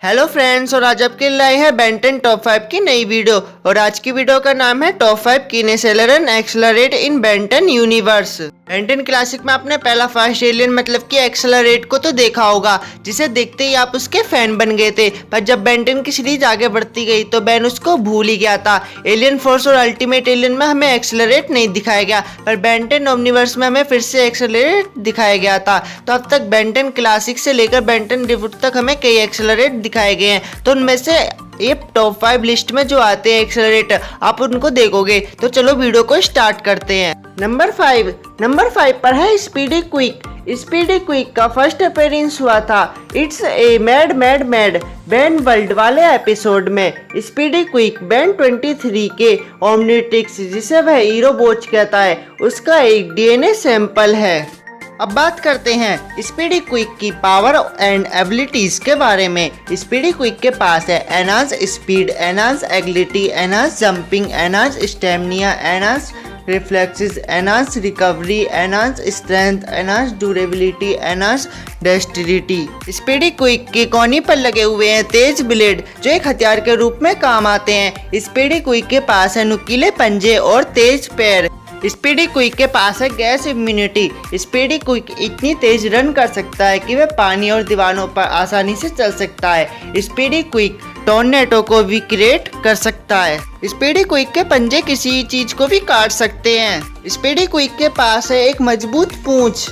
Hello friends, और आज आपके लिए आई है बेन 10 टॉप 5 की नई वीडियो। और आज की वीडियो का नाम है टॉप 5 कीन एक्सेलरेट एक्सेलरेट इन बेन 10 यूनिवर्स। बेन 10 क्लासिक में आपने पहला फर्स्ट एलियन मतलब कि एक्सेलरेट को तो देखा होगा, जिसे देखते ही आप उसके फैन बन गए थे। पर जब बेन 10 की सीरीज आगे बढ़ती गई तो बेन उसको भूल ही गया था। एलियन फोर्स और अल्टीमेट एलियन में हमें एक्सेलरेट नहीं दिखाया गया, पर बेन 10 ओमनीवर्स में हमें फिर से एक्सेलरेट दिखाया गया था। तो अब तक बेन 10 क्लासिक से लेकर बेन 10 रिबूट तक हमें कई एक्सेलरेट दिखाए गए हैं। तो उनमें से ये टॉप 5 लिस्ट में जो आते हैं एक्सेलरेट, आप उनको देखोगे। तो चलो वीडियो को स्टार्ट करते हैं। नंबर 5 पर है स्पीडी क्विक। स्पीडी क्विक का फर्स्ट अपीयरेंस हुआ था it's a mad Ben world वाले एपिसोड में। स्पीडी क्विक बेन 23 के ओमनीट्रिक्स, जिसे वह हीरोबोच कहता है, उसका एक डीएनए सैंपल है। अब बात करते हैं स्पीडी क्विक की पावर एंड एबिलिटीज के बारे में। स्पीडी क्विक के पास है enhance speed, enhance agility, enhance jumping, enhance stamina, enhance reflexes, enhance recovery, enhance strength, enhance durability, enhance dexterity. Speedy Quick के कोनी पर लगे हुए हैं तेज ब्लेड, जो एक हथियार के रूप में काम आते हैं। स्पीडी क्विक के पास है नुकीले पंजे और तेज पैर। स्पीडी क्विक के पास है गैस इम्यूनिटी। स्पीडी क्विक इतनी तेज रन कर सकता है कि वह पानी और दीवारों पर आसानी से चल सकता है। स्पीडी क्विक टॉर्नेडो को भी क्रिएट कर सकता है। स्पीडी क्विक के पंजे किसी चीज को भी काट सकते हैं। स्पीडी क्विक के पास है एक मजबूत पूंछ।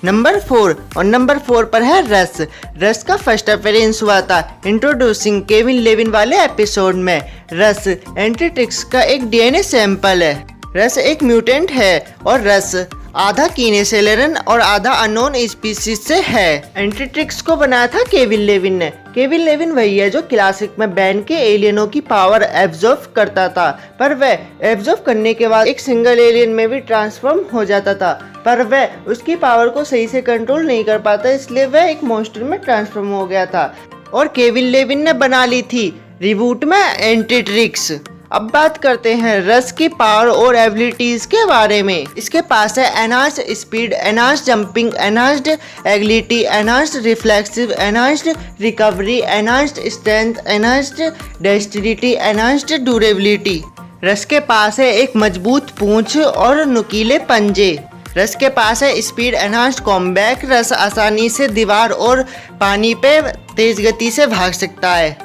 नंबर 4 पर है रस का फर्स्ट अपीयरेंस हुआ था इंट्रोड्यूसिंग केविन लेविन वाले एपिसोड में। रस एंटीट्रिक्स का एक डीएनए सैंपल है। रस एक म्यूटेंट है और रस आधा कीन एक्सेलरेट और आधा अननोन स्पीसीज से है। एंटीट्रिक्स को बनाया था केविन लेविन ने। केविन लेविन वही है जो क्लासिक में बेन के एलियनों की पावर एब्जॉर्ब करता था, पर वह एब्जॉर्ब करने के बाद एक सिंगल एलियन में भी ट्रांसफॉर्म हो जाता था, पर वह उसकी पावर को सही से कंट्रोल नहीं कर पाता, इसलिए वह एक मॉन्स्टर में ट्रांसफॉर्म हो गया था। और केविन लेविन ने बना ली थी रिबूट में एंटीट्रिक्स। अब बात करते हैं रस की पावर और एबिलिटीज के बारे में। इसके पास है enhanced speed, enhanced jumping, enhanced agility, enhanced reflexive, enhanced recovery, enhanced strength, enhanced dexterity, enhanced durability. रस के पास है एक मजबूत पूंछ और नुकीले पंजे। रस के पास है स्पीड, एनहांस्ड कॉम्बैट। रस आसानी से दीवार और पानी पे तेज गति से भाग सकता है।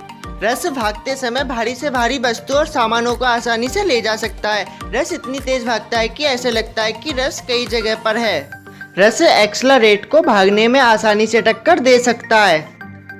रस भागते समय भारी से भारी वस्तु और सामानों को आसानी से ले जा सकता है। रस इतनी तेज भागता है कि ऐसे लगता है कि रस कई जगह पर है। रस एक्सेलरेट को भागने में आसानी से टक्कर दे सकता है।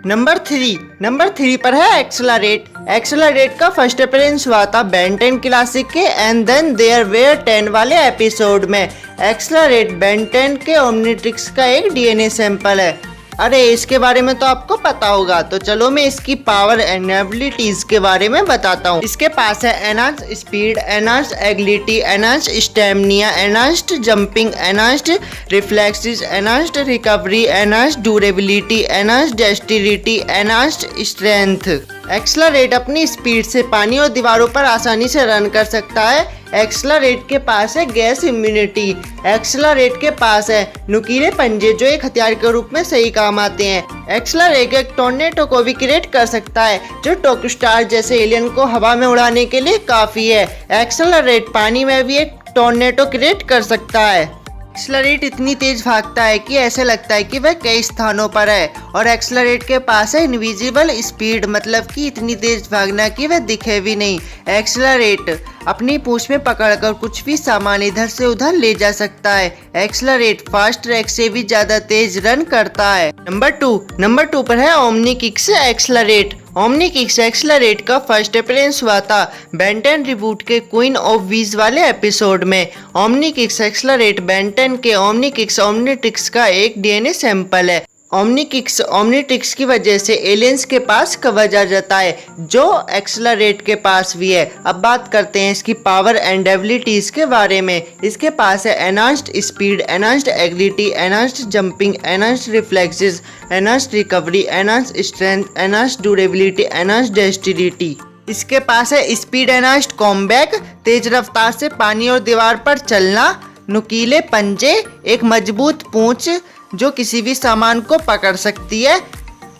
नंबर 3 पर है एक्सेलरेट का फर्स्ट अपीयरेंस हुआ था बेन 10 क्लासिक के एंड देन देयर वेयर 10 वाले एपिसोड में। एक्सेलरेट बेन 10 के ओमनीट्रिक्स का एक डीएनए सैंपल है। अरे इसके बारे में तो आपको पता होगा, तो चलो मैं इसकी पावर एंड एबिलिटीज के बारे में बताता हूँ। इसके पास है enhanced speed, enhanced agility, enhanced stamina, enhanced jumping, enhanced reflexes, enhanced recovery, enhanced durability, enhanced dexterity, enhanced strength. Accelerate अपनी स्पीड से पानी और दीवारों पर आसानी से रन कर सकता है। एक्सेलरेट के पास है गैस इम्यूनिटी। एक्सेलरेट के पास है नुकीले पंजे, जो एक हथियार के रूप में सही काम आते हैं। एक्सेलरेट एक टॉर्नेडो को भी क्रिएट कर सकता है, जो टोकस्टार जैसे एलियन को हवा में उड़ाने के लिए काफी है। एक्सेलरेट पानी में भी एक टॉर्नेडो क्रिएट कर सकता है। एक्सेलरेट इतनी तेज भागता है कि ऐसे लगता है कि वह कई स्थानों पर है। और एक्सेलरेट के पास है इनविजिबल स्पीड, मतलब कि इतनी तेज भागना कि वह दिखे भी नहीं। एक्सेलरेट अपनी पूंछ में पकड़कर कुछ भी सामान इधर से उधर ले जा सकता है। एक्सेलरेट फास्ट ट्रैक से भी ज्यादा तेज रन करता है। नंबर 2 पर है ओमनीकिक्स एक्सेलरेट। ओमनीकिक्स एक्सेलरेट का फर्स्ट अपीयरेंस हुआ था बेन 10 रिबूट के क्वीन ऑफ वीज वाले एपिसोड में। ओमनीकिक्स एक्सेलरेट बेन 10 के ओमनीट्रिक्स का एक डीएनए सैंपल है। ओमनीट्रिक्स की वजह से एलियंस के पास कवच आ जाता है, जो एक्सेलरेट के पास भी है। अब बात करते हैं इसकी पावर एंड एबिलिटीज के बारे में। इसके पास है enhanced speed, enhanced agility, enhanced jumping, enhanced reflexes, enhanced recovery, enhanced strength, enhanced durability, enhanced dexterity. इसके पास है स्पीड, एनहांस्ड कॉम्बैट, तेज रफ्तार से पानी और दीवार पर चलना, नुकीले पंजे, एक मजबूत पूंछ जो किसी भी सामान को पकड़ सकती है,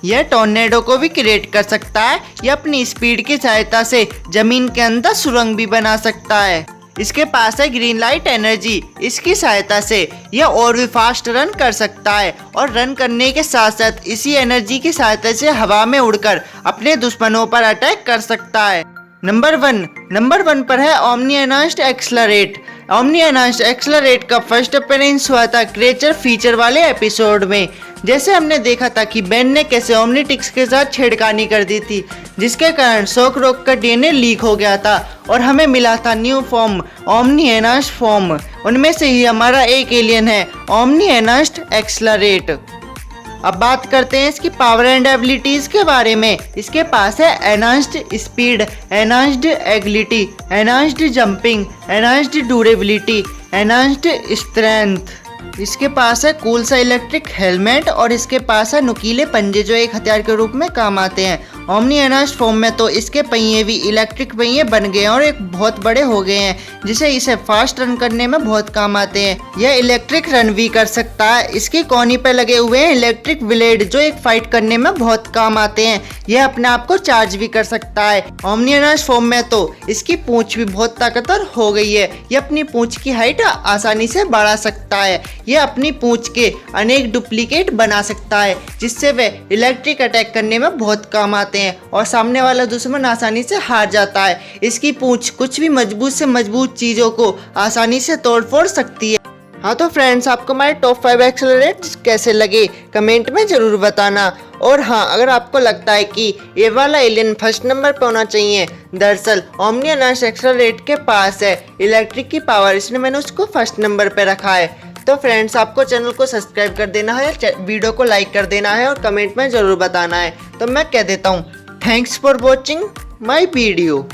यह टॉर्नेडो को भी क्रिएट कर सकता है। यह अपनी स्पीड की सहायता से जमीन के अंदर सुरंग भी बना सकता है। इसके पास है ग्रीन लाइट एनर्जी। इसकी सहायता से यह और भी फास्ट रन कर सकता है और रन करने के साथ साथ इसी एनर्जी की सहायता से हवा में उड़कर अपने दुश्मनों पर अटैक कर सकता है। नंबर वन पर है omni enhanced accelerate. Omni enhanced accelerate का फर्स्ट अपीयरेंस हुआ था क्रिएचर फीचर वाले एपिसोड में। जैसे हमने देखा था कि बेन ने कैसे ओमनीट्रिक्स के साथ छेड़खानी कर दी थी, जिसके कारण शॉक रॉक का डीएनए लीक हो गया था और हमें मिला था new form omni enhanced form. उनमें से ही हमारा एक एलियन है ओमनी एनहांस्ड एक्सलरेट। अब बात करते हैं इसकी पावर एंड एबिलिटीज के बारे में। इसके पास है enhanced speed, enhanced agility, enhanced jumping, enhanced durability, enhanced strength. इसके पास है कूल सा इलेक्ट्रिक हेलमेट और इसके पास है नुकीले पंजे जो एक हथियार के रूप में काम आते हैं। ओमनी एनहांस्ड फॉर्म में तो इसके पहिए भी इलेक्ट्रिक पहिए बन गए हैं और एक बहुत बड़े हो गए हैं, जिसे इसे फास्ट रन करने में बहुत काम आते हैं। यह इलेक्ट्रिक रन भी कर सकता है। इसकी कोनी पे लगे हुए हैं इलेक्ट्रिक ब्लेड जो एक फाइट करने में बहुत काम आते हैं। यह अपने आप को चार्ज भी कर सकता है। ओमनी एनहांस्ड फॉर्म में तो इसकी पूंछ भी बहुत ताकतवर हो गई है। यह अपनी पूंछ की हाइट आसानी से बढ़ा सकता है। यह अपनी पूंछ के अनेक डुप्लीकेट बना सकता है, जिससे वह इलेक्ट्रिक अटैक करने में बहुत काम आते हैं और सामने वाला दुश्मन आसानी से हार जाता है। इसकी पूंछ कुछ भी मजबूत से मजबूत चीजों को आसानी से तोड़ फोड़ सकती है। हाँ तो फ्रेंड्स, आपको हमारे टॉप 5 एक्सेलरेट्स कैसे लगे कमेंट में जरूर बताना। और हाँ, अगर आपको लगता है कि ये वाला एलियन फर्स्ट नंबर पे होना चाहिए, दरअसल ओमनी एनहांस्ड एक्सेलरेट के पास है इलेक्ट्रिक की पावर, इसलिए मैंने उसको फर्स्ट नंबर पे रखा है। तो फ्रेंड्स, आपको चैनल को सब्सक्राइब कर देना है, वीडियो को लाइक कर देना है और कमेंट में ज़रूर बताना है। तो मैं कह देता हूँ, thanks for watching my video.